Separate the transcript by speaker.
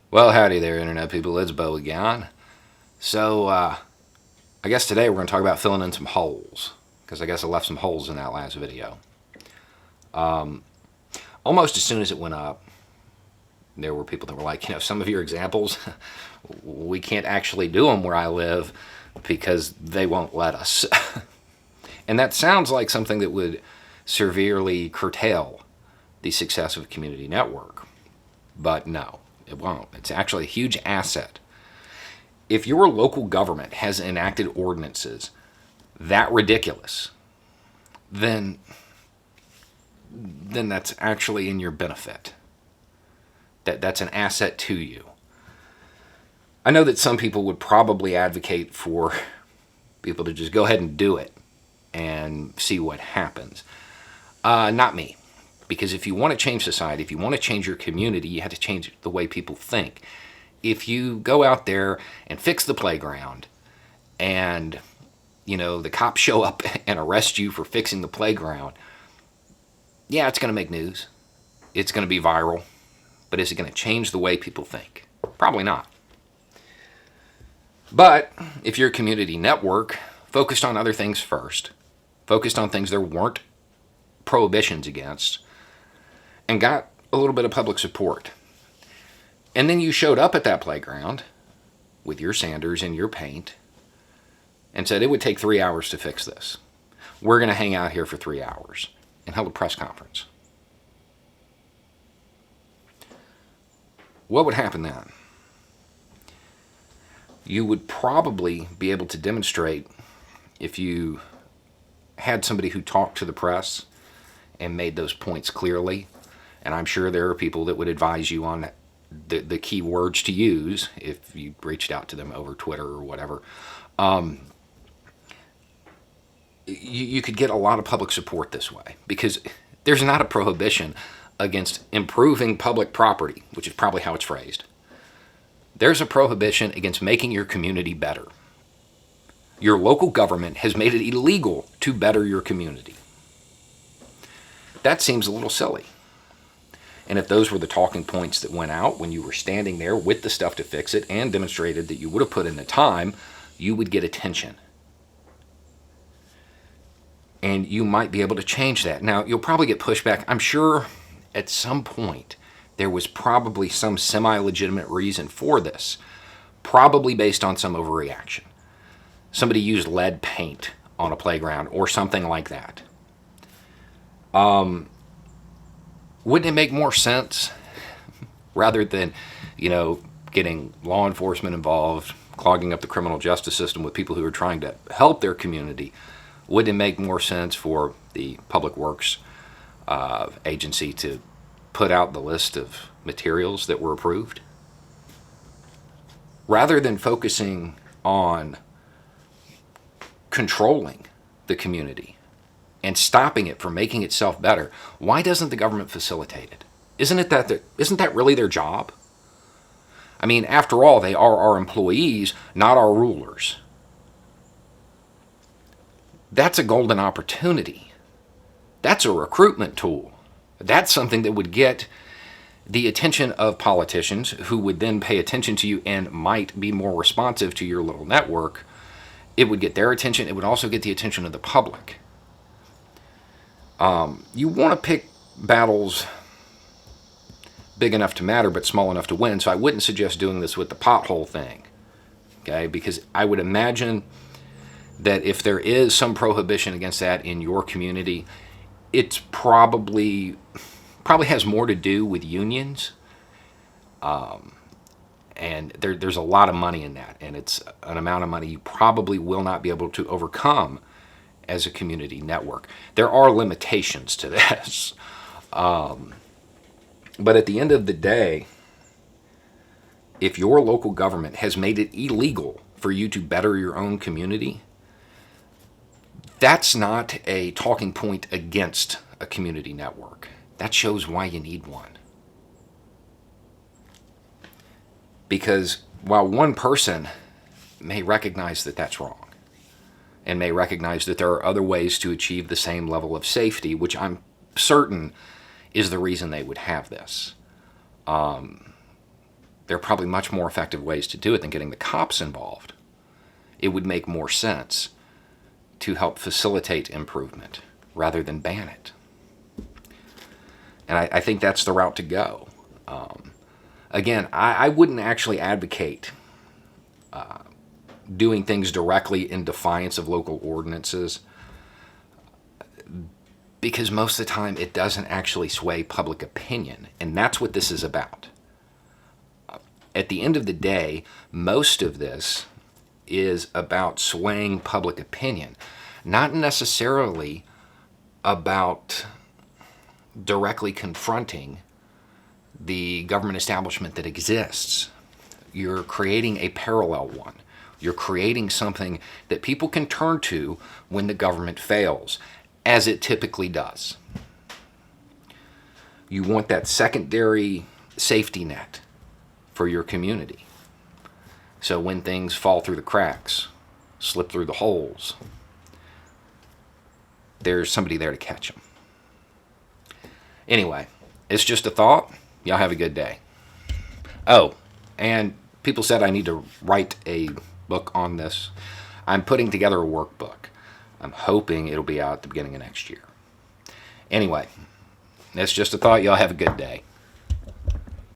Speaker 1: Well, howdy there, Internet people. It's Bo again. So, I guess today we're going to talk about filling in some holes, because I guess I left some holes in that last video. Almost as soon as it went up, there were people that were like, some of your examples, we can't actually do them where I live because they won't let us. And that sounds like something that would severely curtail the success of a community network. But no, it won't. It's actually a huge asset. If your local government has enacted ordinances that ridiculous, then that's actually in your benefit. That's an asset to you. I know that some people would probably advocate for people to just go ahead and do it and see what happens. Not me. Because if you want to change society, if you want to change your community, you have to change the way people think. If you go out there and fix the playground and, the cops show up and arrest you for fixing the playground, yeah, it's going to make news. It's going to be viral. But is it going to change the way people think? Probably not. But if your community network focused on other things first, focused on things there weren't prohibitions against, and got a little bit of public support, and then you showed up at that playground with your sanders and your paint and said it would take 3 hours to fix this. We're going to hang out here for 3 hours, and held a press conference. What would happen then? You would probably be able to demonstrate, if you had somebody who talked to the press and made those points clearly, and I'm sure there are people that would advise you on the key words to use if you reached out to them over Twitter or whatever. You could get a lot of public support this way, because there's not a prohibition against improving public property, which is probably how it's phrased. There's a prohibition against making your community better. Your local government has made it illegal to better your community. That seems a little silly. And if those were the talking points that went out when you were standing there with the stuff to fix it and demonstrated that you would have put in the time, you would get attention. And you might be able to change that. Now, you'll probably get pushback. I'm sure at some point there was probably some semi-legitimate reason for this, probably based on some overreaction. Somebody used lead paint on a playground or something like that. Wouldn't it make more sense, rather than, getting law enforcement involved, clogging up the criminal justice system with people who are trying to help their community, wouldn't it make more sense for the Public Works agency to put out the list of materials that were approved? Rather than focusing on controlling the community and stopping it from making itself better, why doesn't the government facilitate it? Isn't that really their job? I mean, after all, they are our employees, not our rulers. That's a golden opportunity. That's a recruitment tool. That's something that would get the attention of politicians, who would then pay attention to you and might be more responsive to your little network. It would get their attention. It would also get the attention of the public. You want to pick battles big enough to matter but small enough to win, so I wouldn't suggest doing this with the pothole thing. Okay? Because I would imagine that if there is some prohibition against that in your community, it's probably has more to do with unions, and there's a lot of money in that, and it's an amount of money you probably will not be able to overcome as a community network. There are limitations to this, but at the end of the day, if your local government has made it illegal for you to better your own community, that's not a talking point against a community network. That shows why you need one. Because while one person may recognize that that's wrong, and may recognize that there are other ways to achieve the same level of safety, which I'm certain is the reason they would have this. there are probably much more effective ways to do it than getting the cops involved. It would make more sense to help facilitate improvement rather than ban it. And I think that's the route to go. Again, I wouldn't actually advocate doing things directly in defiance of local ordinances, because most of the time it doesn't actually sway public opinion, and that's what this is about. At the end of the day, most of this is about swaying public opinion, not necessarily about directly confronting the government establishment that exists. You're creating a parallel one. You're creating something that people can turn to when the government fails, as it typically does. You want that secondary safety net for your community. So when things fall through the cracks, slip through the holes, there's somebody there to catch them. Anyway, it's just a thought. Y'all have a good day. Oh, and people said I need to write a book on this. I'm putting together a workbook. I'm hoping it'll be out at the beginning of next year. Anyway, that's just a thought. Y'all have a good day.